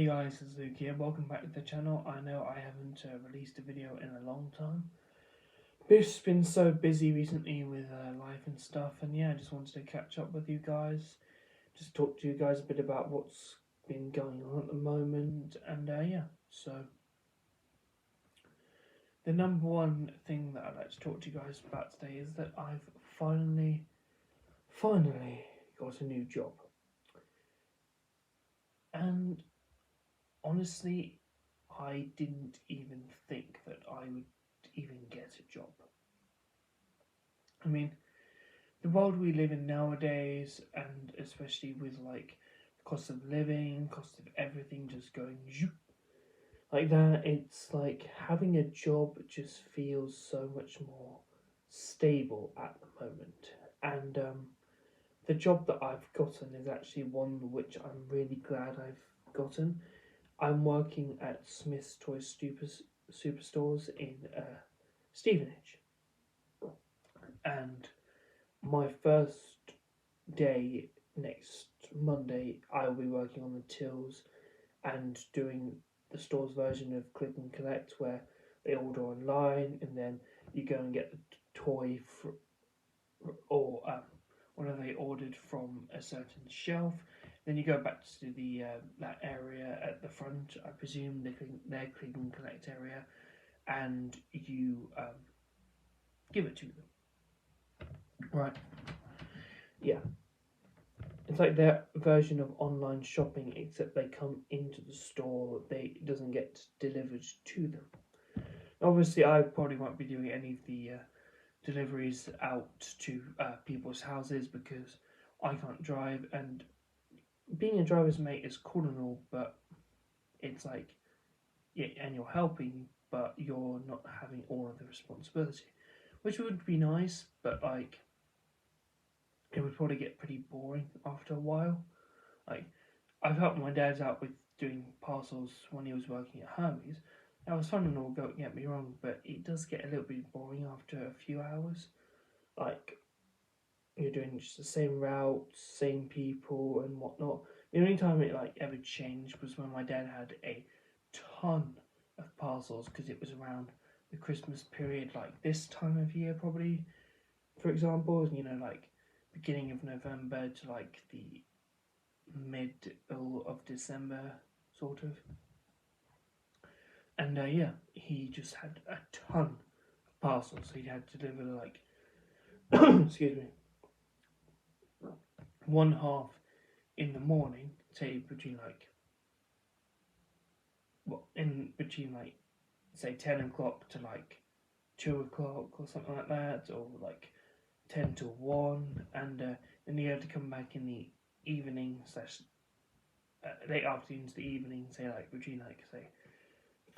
Hey guys, it's Luke here. Welcome back to the channel. I know I haven't released a video in a long time. Just been so busy recently with life and stuff, and yeah, I just wanted to catch up with you guys. Just talk to you guys a bit about what's been going on at the moment, and yeah, so the number one thing that I'd like to talk to you guys about today is that I've finally got a new job. And honestly, I didn't even think that I would even get a job. I mean, the world we live in nowadays, and especially with like the cost of living, cost of everything just going zoop, like that, it's like having a job just feels so much more stable at the moment. And the job that I've gotten is actually one which I'm really glad I've gotten. I'm working at Smith's Toy Superstores in Stevenage, and my first day next Monday, I will be working on the tills and doing the store's version of click and collect, where they order online and then you go and get the toy or whatever they ordered from a certain shelf. Then you go back to the that area at the front, I presume their click and collect area, and you give it to them. Right. Yeah. It's like their version of online shopping, except they come into the store. It doesn't get delivered to them. Obviously, I probably won't be doing any of the deliveries out to people's houses because I can't drive, and being a driver's mate is cool and all, but it's like, yeah, and you're helping, but you're not having all of the responsibility, which would be nice, but like, it would probably get pretty boring after a while. Like, I've helped my dad out with doing parcels when he was working at Hermes. That was fun and all, don't get me wrong, but it does get a little bit boring after a few hours. Like, you're doing just the same routes, same people and whatnot. The only time it like ever changed was when my dad had a ton of parcels because it was around the Christmas period, like this time of year probably. For example, like beginning of November to like the middle of December, sort of. And yeah, he just had a ton of parcels. He had to deliver like, excuse me, one half in the morning, say between like, in between like, say 10 o'clock to like 2 o'clock or something like that, or like 10 to 1, and then you have to come back in the evening slash late afternoon to the evening, say like between like say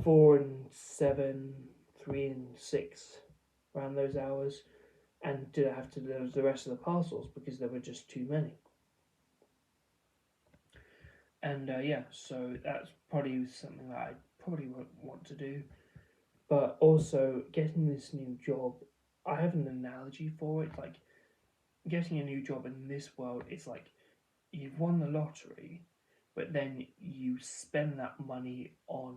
4 and 7, 3 and 6, around those hours, and did have to deliver the rest of the parcels because there were just too many. And yeah, so that's probably something that I probably won't want to do. But also, getting this new job, I have an analogy for it. Like, getting a new job in this world is like you've won the lottery, but then you spend that money on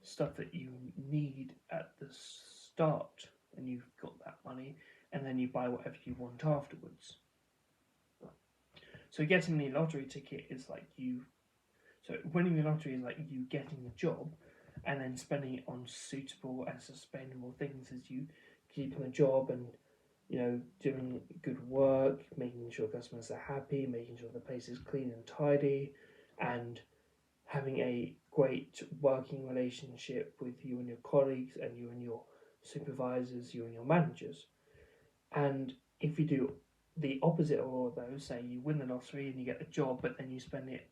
stuff that you need at the start, and you've got that money, and then you buy whatever you want afterwards. So getting the lottery ticket is like so winning the lottery is like you getting the job, and then spending it on suitable and sustainable things as you keeping the job and doing good work, making sure customers are happy, making sure the place is clean and tidy, and having a great working relationship with you and your colleagues and you and your supervisors, you and your managers. And if you do the opposite of all of those, say you win the lottery and you get the job, but then you spend it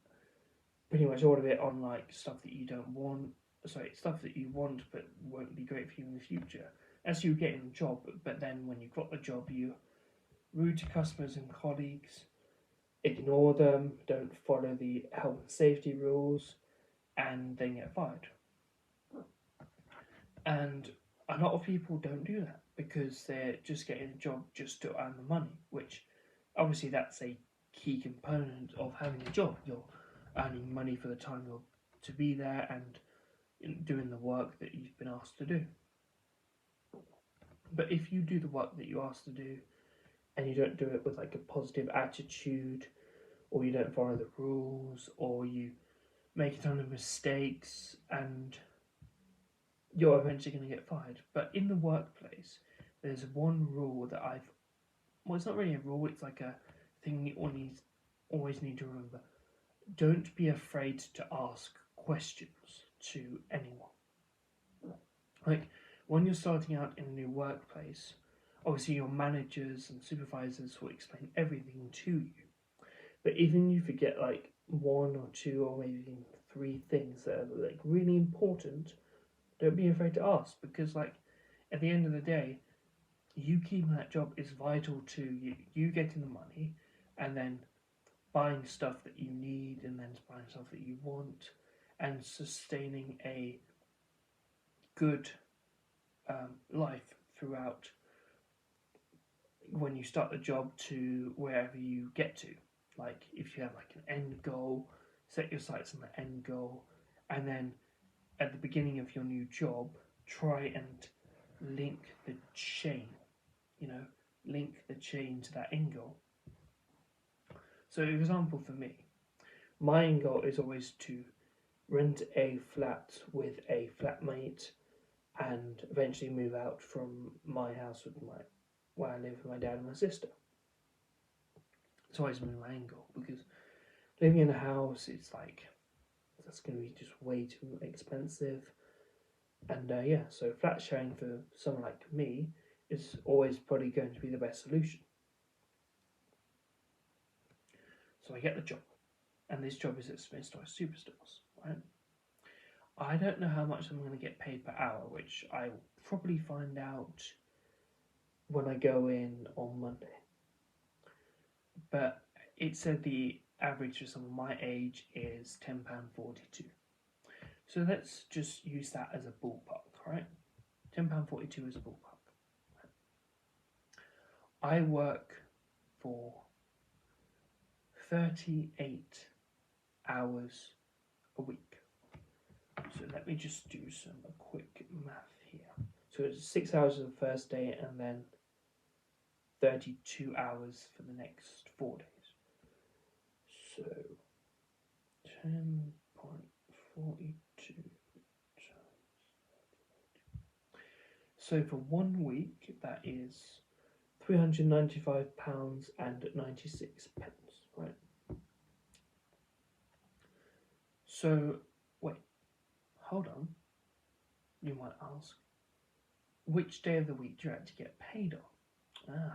pretty much all of it on like stuff that you don't want, stuff that you want but won't be great for you in the future. As you get in the job, but then when you've got the job, you rude to customers and colleagues, ignore them, don't follow the health and safety rules, and then get fired. And a lot of people don't do that because they're just getting a job just to earn the money, which obviously that's a key component of having a job. You're earning money for the time you're to be there and doing the work that you've been asked to do. But if you do the work that you asked to do and you don't do it with like a positive attitude, or you don't follow the rules, or you make a ton of mistakes, and you're eventually going to get fired. But in the workplace, there's one rule that well, it's not really a rule, it's like a thing you always need to remember. Don't be afraid to ask questions to anyone. Like, when you're starting out in a new workplace, obviously your managers and supervisors will explain everything to you. But even if you forget like one or two or maybe even three things that are like really important, don't be afraid to ask, because like at the end of the day, you keeping that job is vital to you getting the money, and then buying stuff that you need, and then buying stuff that you want, and sustaining a good life throughout when you start the job to wherever you get to. Like if you have like an end goal, set your sights on the end goal, and then at the beginning of your new job, try and link the chain, link the chain to that end goal. So, for example, for me, my end goal is always to rent a flat with a flatmate and eventually move out from my house with where I live with my dad and my sister. It's always been my end goal, because living in a house, it's like that's going to be just way too expensive. And so flat sharing for someone like me is always probably going to be the best solution. So I get the job, and this job is at Smith's Toy Superstores, right? I don't know how much I'm going to get paid per hour, which I will probably find out when I go in on Monday. But it said the average for someone my age is £10.42. So let's just use that as a ballpark, right? £10.42 is a ballpark. I work for 38 hours a week. So let me just do some quick math here. So it's 6 hours of the first day and then 32 hours for the next 4 days. So 10.42 times. So for 1 week, that is £395 and 96 pence, right? So, wait, hold on. You might ask, which day of the week do you actually get paid on?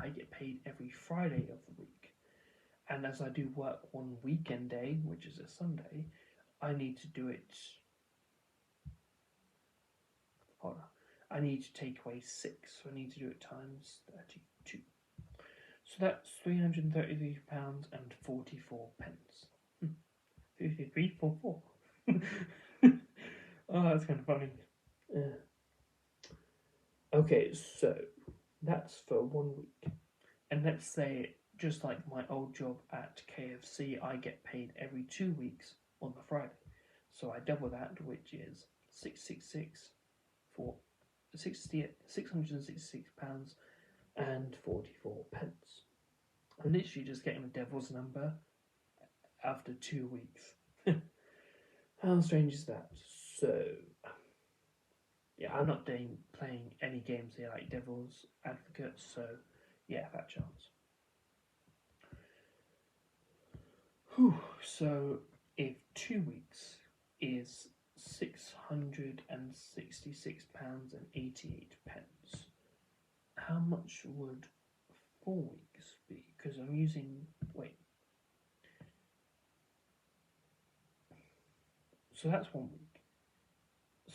I get paid every Friday of the week. And as I do work one weekend day, which is a Sunday, I need to do it. Hold on. I need to take away 6, so I need to do it times 32. So that's £333 and 44 pence. 5344. Oh, that's kind of funny. Okay, so that's for 1 week. And let's say, just like my old job at KFC, I get paid every 2 weeks on the Friday. So I double that, which is 666 for £666 and 44 pence. I'm literally just getting the devil's number after 2 weeks. How strange is that? So, yeah, I'm not playing any games here like Devil's Advocate, so yeah, that chance. Whew, so if 2 weeks is £666 and 88 pence, how much would 4 weeks be? Because I'm using, wait. So that's 1 week.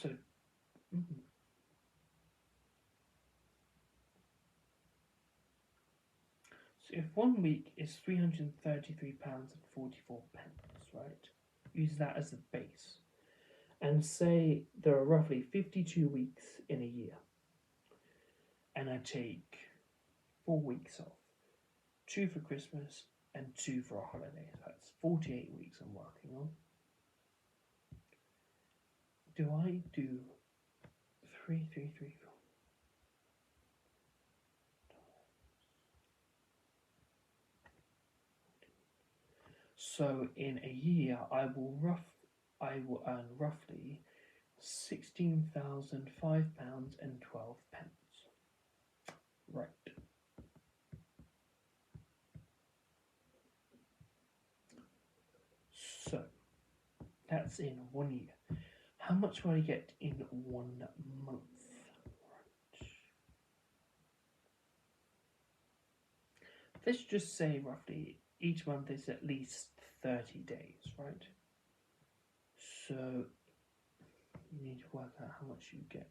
So, So if 1 week is £333 and 44 pence, right? Use that as the base. And say there are roughly 52 weeks in a year. And I take 4 weeks off. 2 for Christmas and 2 for a holiday. So that's 48 weeks I'm working on. do I do 333? So in a year, I will earn roughly £16,005 and 12 pence. Right. So that's in 1 year. How much will I get in 1 month? Right. Let's just say roughly each month is at least 30 days, right? So you need to work out how much you get.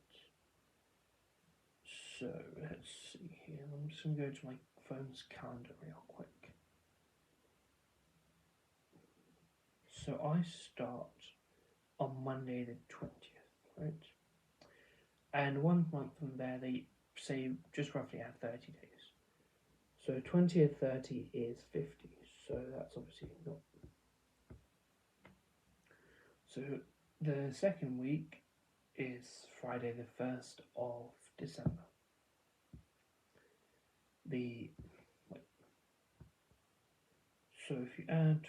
So let's see here. I'm just going to go to my phone's calendar real quick. So I start on Monday the 20th, right? And 1 month from there, they say just roughly add 30 days. So 20 and 30 is 50. So that's obviously not. So the second week is Friday the 1st of December. So if you add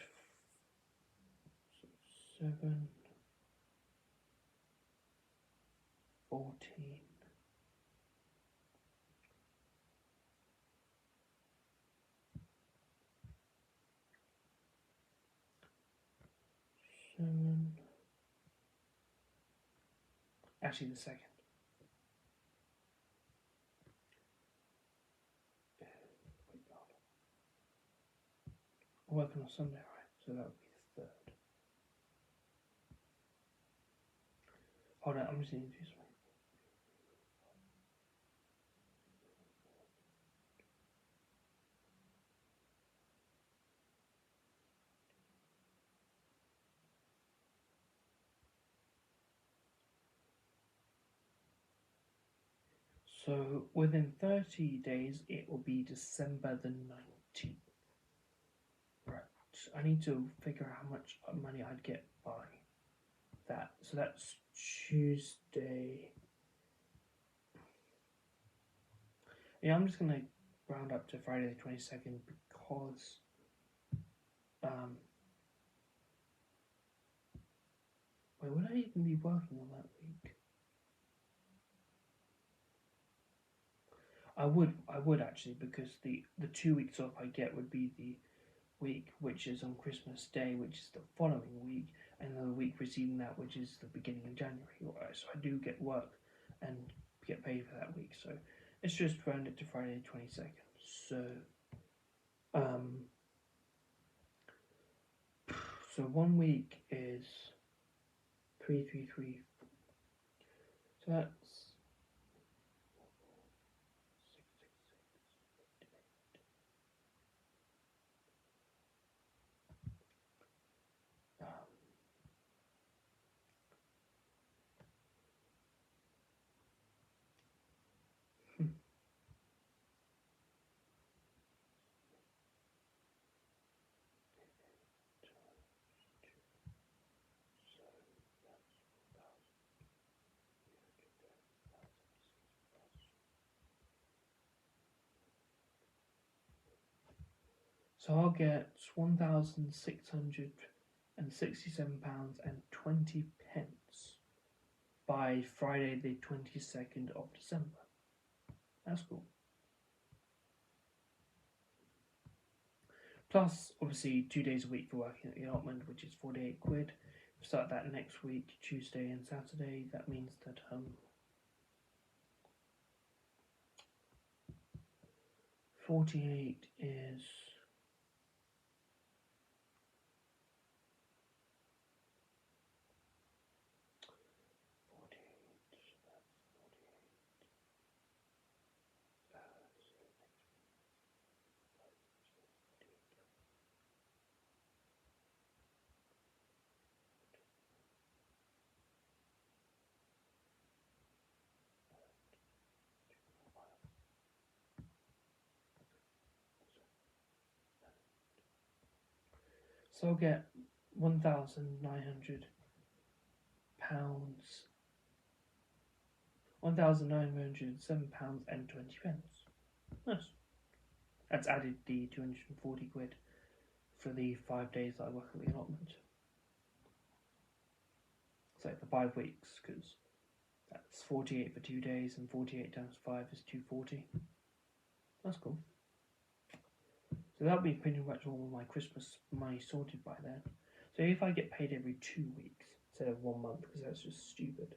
7, 14, 7, actually the second. I'm working on Sunday, right? So that would be the 3rd. Hold on, I'm just going to do something. So within 30 days, it will be December the 19th. Right. I need to figure out how much money I'd get by that. So that's Tuesday. Yeah, I'm just going to round up to Friday the 22nd because wait, would I even be working on that week? I would actually, because the 2 weeks off I get would be the week which is on Christmas Day, which is the following week, and the week preceding that, which is the beginning of January. So I do get work and get paid for that week. So let's just round it to Friday the 22nd. So 1 week is 333. So that's 6, 6, 6, 8. So I'll get £1,667.20 by Friday the 22nd of December. That's cool. Plus, obviously, 2 days a week for working at the allotment, which is 48 quid. Start that next week, Tuesday and Saturday. That means that 48 is 48. So I'll get £1,900 £1,907.20. Nice. That's added the 240 quid for the 5 days that I work at the allotment. It's like the 5 weeks, because that's 48 for 2 days, and 48 times 5 is 240. That's cool. So that'll be pretty much all of my Christmas money sorted by then. So if I get paid every 2 weeks instead of 1 month, because that's just stupid.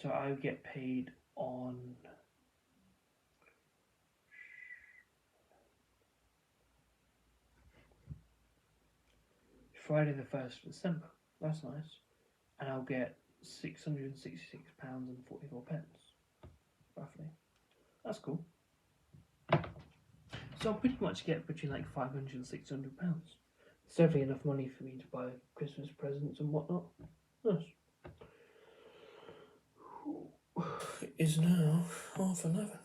So I would get paid on Friday the 1st of December. That's nice. And I'll get £666.44, roughly. That's cool. So I'll pretty much get between like £500 and £600. It's definitely enough money for me to buy Christmas presents and whatnot. Nice. It is now 11:30.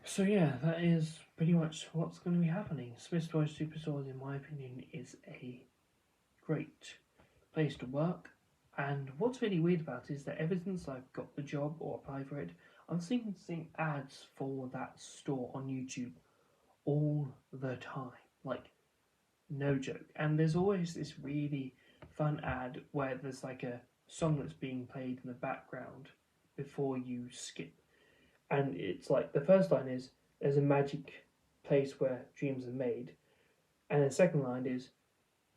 So yeah, that is pretty much what's going to be happening. Smith's Toys Superstores, in my opinion, is a great place to work. And what's really weird about it is that ever since I've got the job or applied for it, I'm seeing ads for that store on YouTube all the time. Like, no joke. And there's always this really fun ad where there's like a song that's being played in the background before you skip. And it's like, the first line is, there's a magic place where dreams are made. And the second line is,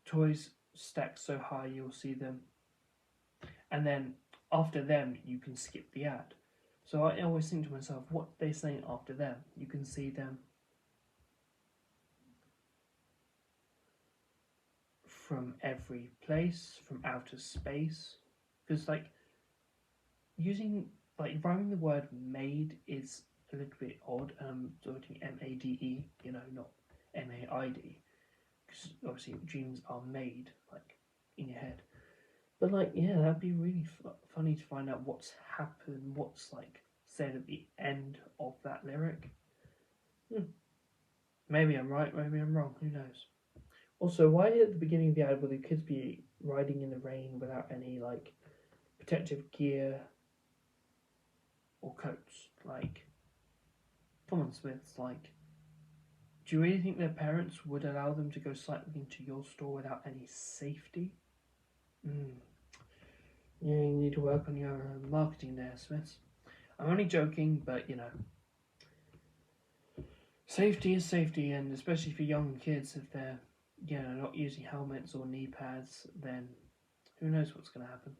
toys stacked so high you'll see them. And then after them, you can skip the ad. So I always think to myself, what are they saying after them? You can see them from every place, from outer space. Because like, rhyming the word made is a little bit odd. I'm sorting M-A-D-E, not M-A-I-D. Because obviously dreams are made, like, in your head. But like, yeah, that'd be really funny to find out what's happened, what's like said at the end of that lyric. Maybe I'm right, maybe I'm wrong, who knows. Also, why at the beginning of the ad will the kids be riding in the rain without any like protective gear or coats? Like, come on, Smiths, like, do you really think their parents would allow them to go cycling into your store without any safety? Yeah, you need to work on your marketing there, Smiths. I'm only joking, but safety is safety, and especially for young kids, if they're not using helmets or knee pads, then who knows what's going to happen.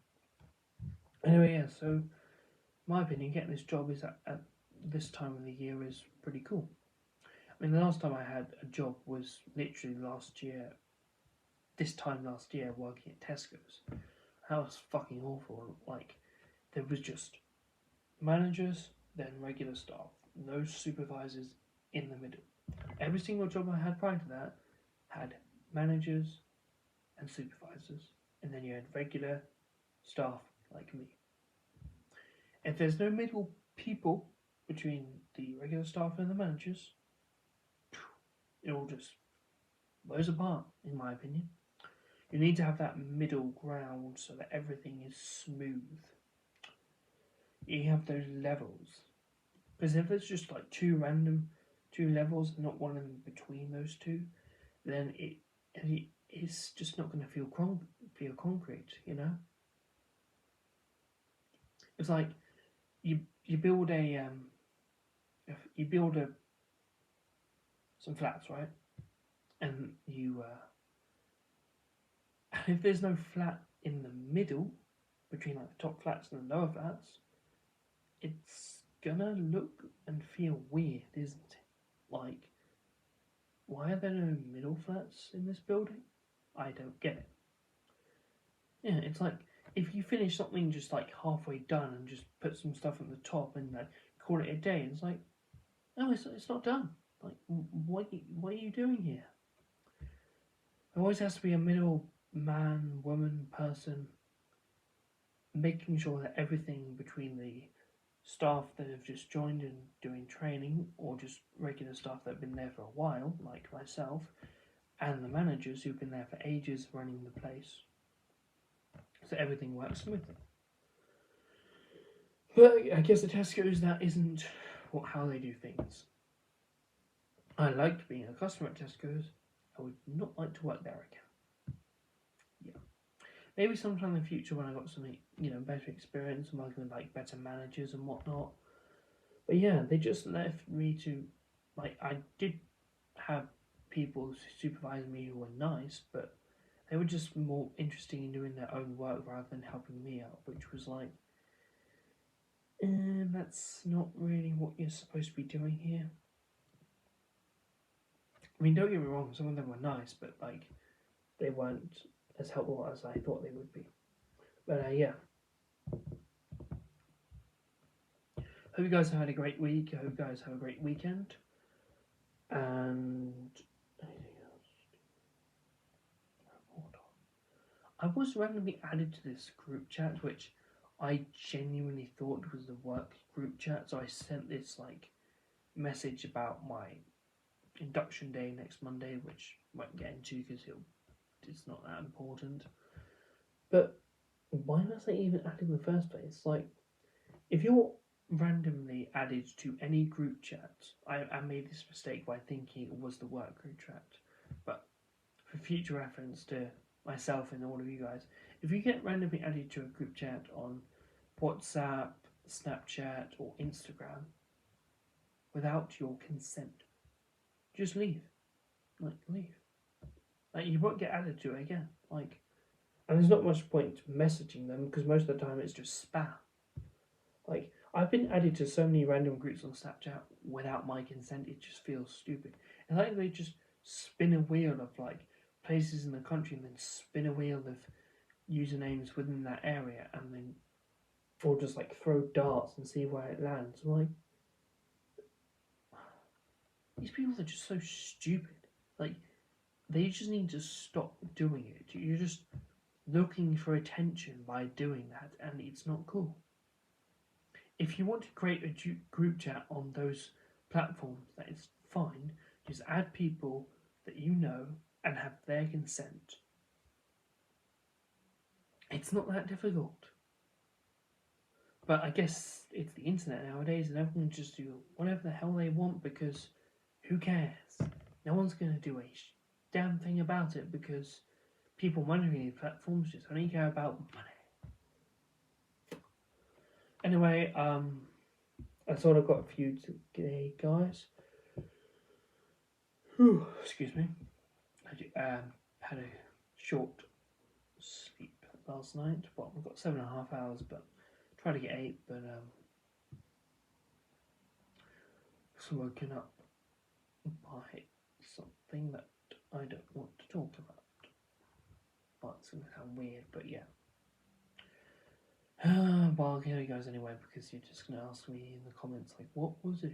Anyway, yeah, so my opinion, getting this job is at this time of the year is pretty cool. I mean, the last time I had a job was literally this time last year, working at Tesco's. That was fucking awful. Like, there was just managers, then regular staff, no supervisors in the middle. Every single job I had prior to that had managers and supervisors, and then you had regular staff like me. If there's no middle people between the regular staff and the managers, it all just blows apart, in my opinion. You need to have that middle ground so that everything is smooth. You have those levels. Because if there's just like two levels, not one in between those two, then it's just not going to feel concrete, It's like you build some flats, right? And if there's no flat in the middle between like the top flats and the lower flats, it's gonna look and feel weird, isn't it? Like, why are there no middle flats in this building? I don't get it. Yeah, it's like if you finish something just like halfway done and just put some stuff at the top and like call it a day, and it's like, no, it's not done. Like, what are you doing here? There always has to be a middle man, woman, person making sure that everything between the staff that have just joined and doing training, or just regular staff that have been there for a while, like myself, and the managers who've been there for ages running the place. So everything works smoothly. But I guess the Tesco's, that isn't how they do things. I liked being a customer at Tesco's. I would not like to work there again. Yeah. Maybe sometime in the future when I got some, better experience and working with like better managers and whatnot. But yeah, they just left me to, I did have people supervising me who were nice, but they were just more interested in doing their own work rather than helping me out, which was like, that's not really what you're supposed to be doing here. I mean, don't get me wrong, some of them were nice, but they weren't as helpful as I thought they would be. But yeah. Hope you guys have had a great week. I hope you guys have a great weekend. And anything else? Hold on. I was randomly added to this group chat, which I genuinely thought was the work group chat. So I sent this message about my induction day next Monday, which I won't get into because it's not that important. But why was I even added in the first place? If you're randomly added to any group chat, I made this mistake by thinking it was the work group chat. But for future reference to myself and all of you guys, if you get randomly added to a group chat on WhatsApp, Snapchat, or Instagram without your consent, just leave. Leave. You won't get added to it again. And there's not much point messaging them because most of the time it's just spam. I've been added to so many random groups on Snapchat without my consent, it just feels stupid. It's like they just spin a wheel of places in the country and then spin a wheel of usernames within that area and then or just throw darts and see where it lands. These people are just so stupid. They just need to stop doing it. You're just looking for attention by doing that, and it's not cool. If you want to create a group chat on those platforms, that is fine. Just add people that you know and have their consent. It's not that difficult. But I guess it's the internet nowadays and everyone just do whatever the hell they want because who cares? No one's going to do a damn thing about it because people monitoring these platforms just only care about money. Anyway, I sort of got a few today, guys. Whew, excuse me. I had a short sleep last night. Well, I've got 7.5 hours, but tried to get 8, but was woken up by something that I don't want to talk about. Well, it's going to sound weird, but yeah. Well, here he goes anyway, because you're just going to ask me in the comments, what was it?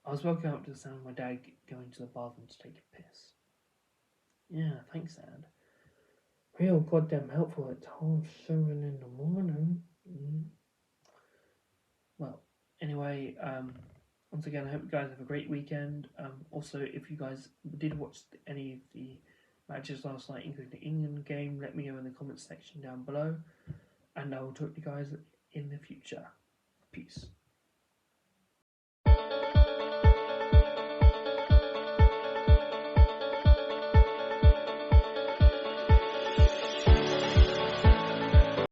I was woken up to the sound of my dad going to the bathroom to take a piss. Yeah, thanks, Dad. Real goddamn helpful at 7:30 in the morning. Well, anyway, once again, I hope you guys have a great weekend. Also, if you guys did watch any of the matches last night, including the England game, let me know in the comments section down below. And I will talk to you guys in the future. Peace.